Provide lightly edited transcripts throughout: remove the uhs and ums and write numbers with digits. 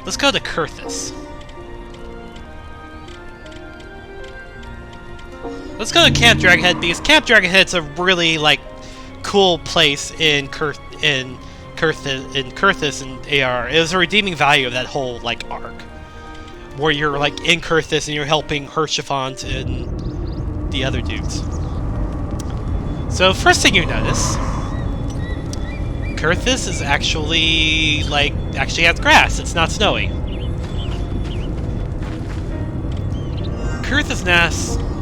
Let's go to Coerthas. Let's go to Camp Dragonhead, because Camp Dragonhead's a really, like, cool place in Coerthas and AR. It was a redeeming value of that whole, like, arc. Where you're, like, in Coerthas and you're helping Hershafont and the other dudes. So, first thing you notice, Coerthas is actually, like, actually has grass. It's not snowy. Coerthas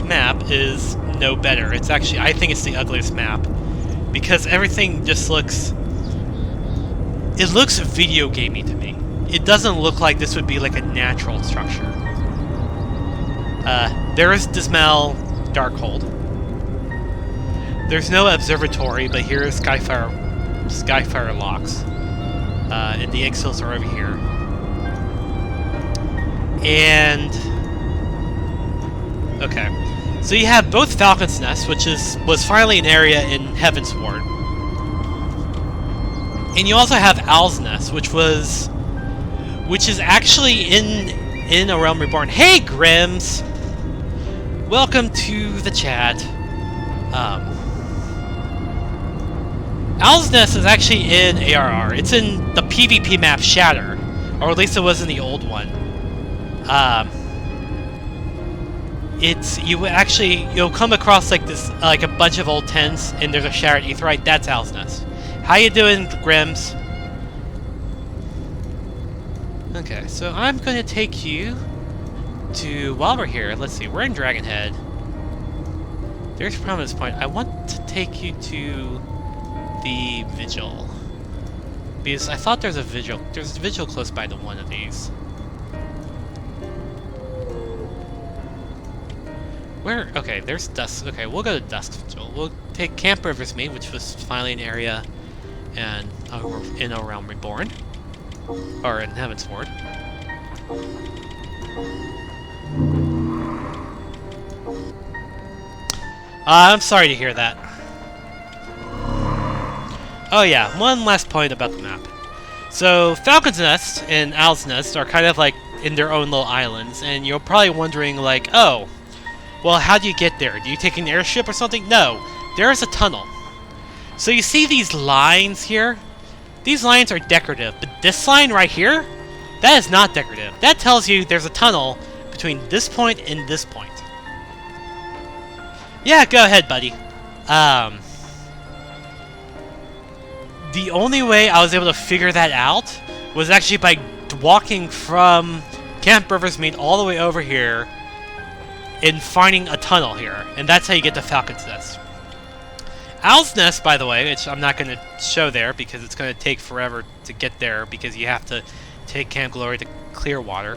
map is no better. It's actually, I think it's the ugliest map. Because everything just looks... It looks video gamey to me. It doesn't look like this would be like a natural structure. There is Dismal Darkhold. There's no observatory, but here is Skyfire Locks. And the Exils are over here. And... Okay. So you have both Falcon's Nest, which was finally an area in Heavensward. And you also have Owl's Nest, which is actually in A Realm Reborn. Hey, Grims! Welcome to the chat. Owl's Nest is actually in ARR. It's in the PvP map Shatter, or at least it was in the old one. You'll come across like this, like a bunch of old tents, and there's a Shattered Aetheryte. That's Owl's Nest. How you doing, Grims? Okay, so I'm going to take you to, while we're here, let's see, we're in Dragonhead. There's Promise Point. I want to take you to the Vigil. Because I thought there's a Vigil close by to one of these. Where? Okay, there's Dusk. Okay, we'll go to Dusk Vigil. We'll take Camp Riversmead, which was finally an area and in A Realm Reborn. Or in Heavensward. I'm sorry to hear that. Oh yeah, one last point about the map. So, Falcon's Nest and Owl's Nest are kind of like in their own little islands, and you're probably wondering like, oh, well, how do you get there? Do you take an airship or something? No, there is a tunnel. So you see these lines here? These lines are decorative, but this line right here, that is not decorative. That tells you there's a tunnel between this point and this point. Yeah, go ahead, buddy. The only way I was able to figure that out was actually by walking from Camp Riversmead all the way over here and finding a tunnel here. And that's how you get to Falcon's Nest. Owl's Nest, by the way, which I'm not going to show there because it's going to take forever to get there because you have to take Camp Glory to Clearwater,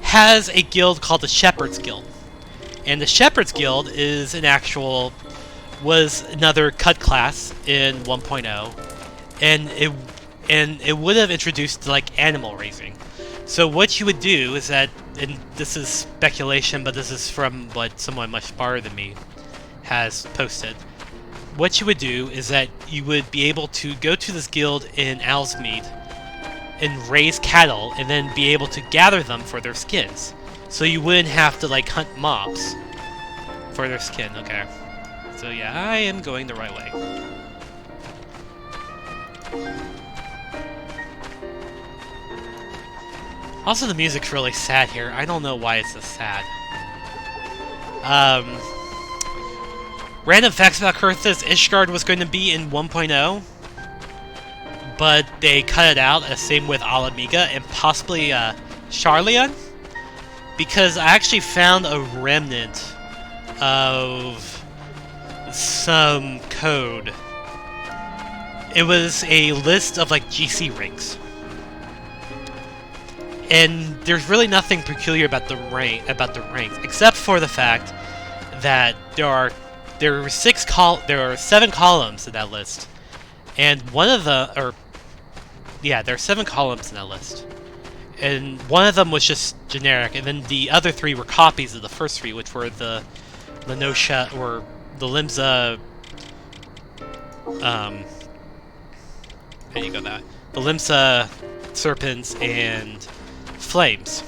has a guild called the Shepherd's Guild. And the Shepherd's Guild is was another cut class in 1.0, and it would have introduced like animal raising. So what you would do is that, and this is speculation, but this is from what someone much smarter than me has posted. What you would do is that you would be able to go to this guild in Owlsmead and raise cattle, and then be able to gather them for their skins. So you wouldn't have to like hunt mobs for their skin. Okay. So yeah, I am going the right way. Also, the music's really sad here. I don't know why it's so sad. Random facts about Coerthas: Ishgard was going to be in 1.0, but they cut it out, same with Alamiga, and possibly Charlian, because I actually found a remnant of some code. It was a list of like GC ranks. And there's really nothing peculiar about the ranks, except for the fact that there are 7 columns in that list, and there are 7 columns in that list, and one of them was just generic, and then the other 3 were copies of the first 3, which were the Lenosha or the Limsa. There you go. The Limsa serpents and flames.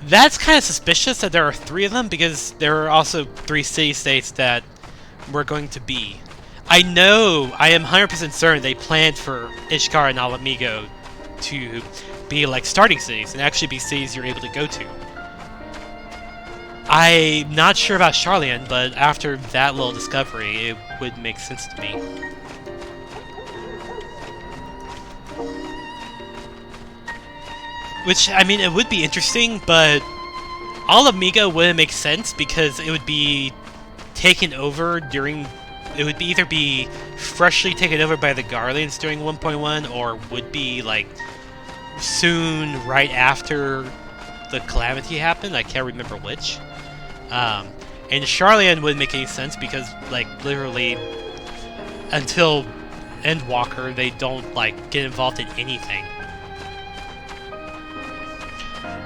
That's kind of suspicious that there are 3 of them, because there are also 3 city-states that we're going to be. I know, I am 100% certain they planned for Ishgard and Ala Mhigo to be like starting cities, and actually be cities you're able to go to. I'm not sure about Sharlayan, but after that little discovery, it would make sense to me. Which, I mean, it would be interesting, but Ala Mhigo wouldn't make sense because it would be taken over during... It would either be freshly taken over by the Garleans during 1.1, or would be, like, soon right after the Calamity happened. I can't remember which. And Sharlayan wouldn't make any sense because, like, literally, until Endwalker, they don't, like, get involved in anything.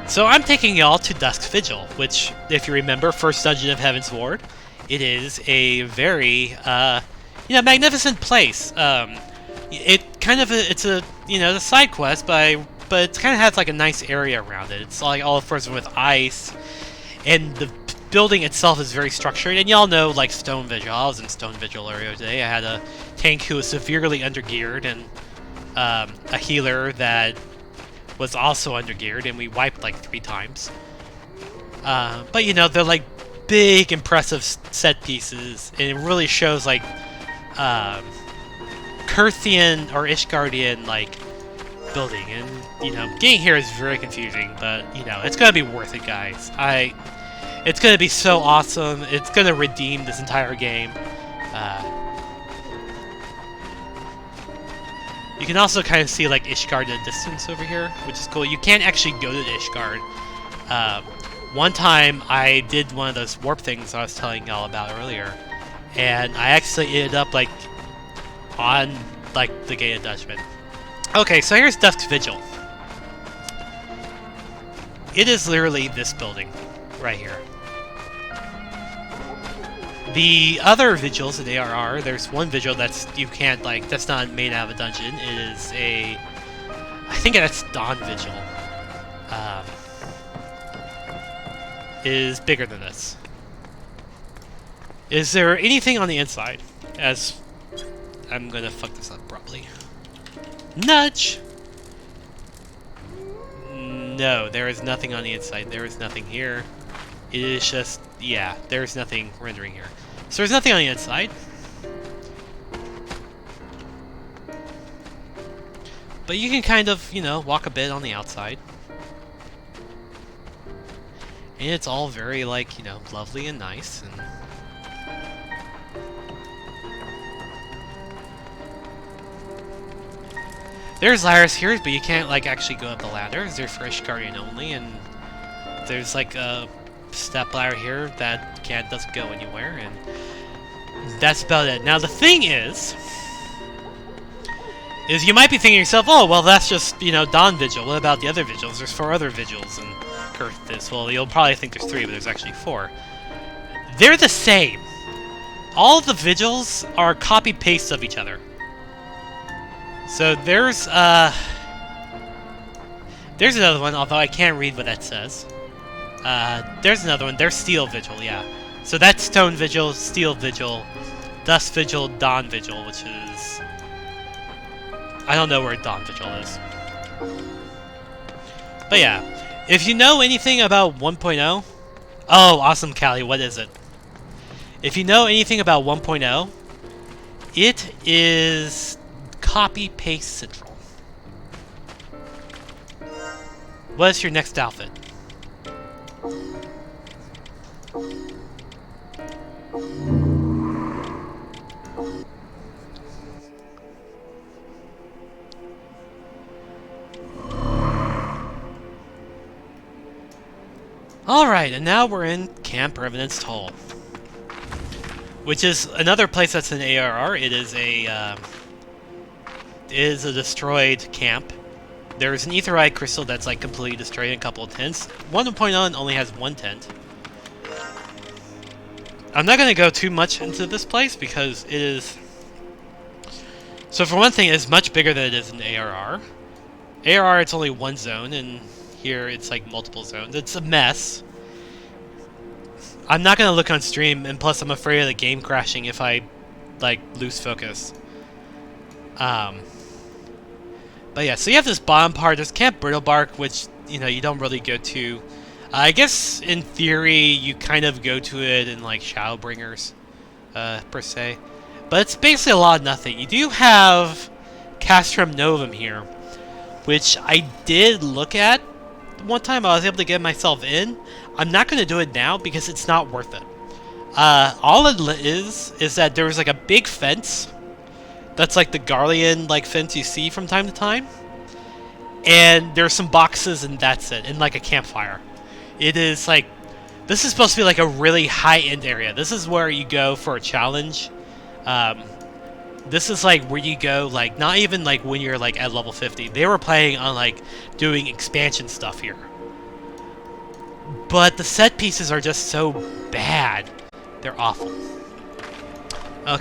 So I'm taking y'all to Dusk's Vigil, which, if you remember, first dungeon of Heaven's Ward, it is a very, magnificent place. It's a side quest, but it kind of has like a nice area around it. It's like all frozen with ice, and the building itself is very structured. And y'all know, like, Stone Vigil. I was in Stone Vigil earlier today. I had a tank who was severely undergeared, and a healer that was also undergeared, and we wiped like 3 times. But they're like big, impressive set pieces, and it really shows like Coerthian or Ishgardian like building. And getting here is very confusing, but it's gonna be worth it, guys. It's gonna be so awesome. It's gonna redeem this entire game. You can also kind of see like Ishgard in the distance over here, which is cool. You can't actually go to Ishgard. One time I did one of those warp things I was telling y'all about earlier, and I actually ended up like on like the Gate of Dutchman. Okay, so here's Dusk's Vigil. It is literally this building right here. The other vigils in ARR, there's one vigil that's that's not made out of a dungeon. It is I think that's Dawn Vigil. Is bigger than this. Is there anything on the inside? As I'm gonna fuck this up probably. Nudge! No, there is nothing on the inside. There is nothing here. It is just, yeah, there's nothing rendering here. So there's nothing on the inside. But you can kind of, walk a bit on the outside. And it's all very, like, lovely and nice. And there's ladders here, but you can't, like, actually go up the ladders. They're for Ishgardian only, and there's, like, a step ladder here that doesn't go anywhere, and that's about it. Now, the thing is you might be thinking to yourself, oh, well, that's just, Dawn Vigil. What about the other vigils? There's 4 other vigils in Coerthas. Well, you'll probably think there's 3, but there's actually 4. They're the same. All of the vigils are copy-pastes of each other. So there's another one, although I can't read what that says. There's another one. There's Steel Vigil, yeah. So that's Stone Vigil, Steel Vigil, Dusk Vigil, Dawn Vigil, which is... I don't know where Dawn Vigil is. But yeah, if you know anything about 1.0... Oh, awesome, Callie, what is it? If you know anything about 1.0, it is copy-paste central. What is your next outfit? Alright, and now we're in Camp Revenant's Toll, which is another place that's in ARR. It is a destroyed camp. There's an Aetheryte crystal that's like completely destroyed in a couple of tents. 1.0 only has 1 tent. I'm not going to go too much into this place because it is... So for one thing, it is much bigger than it is in ARR. ARR, it's only one zone, and here it's like multiple zones. It's a mess. I'm not gonna look on stream, and plus I'm afraid of the game crashing if I like lose focus. But yeah, so you have this bottom part. There's Camp Brittlebark, which you don't really go to. I guess in theory you kind of go to it in like Shadowbringers, per se. But it's basically a lot of nothing. You do have Castrum Novum here, which I did look at one time. I was able to get myself in. I'm not going to do it now because it's not worth it. All it is that there was like a big fence that's like the Garlean like fence you see from time to time, and there's some boxes and that's it, and like a campfire. It is like, this is supposed to be like a really high-end area. This is where you go for a challenge. This is like where you go, like not even like when you're like at level 50. They were planning on like doing expansion stuff here, but the set pieces are just so bad. They're awful.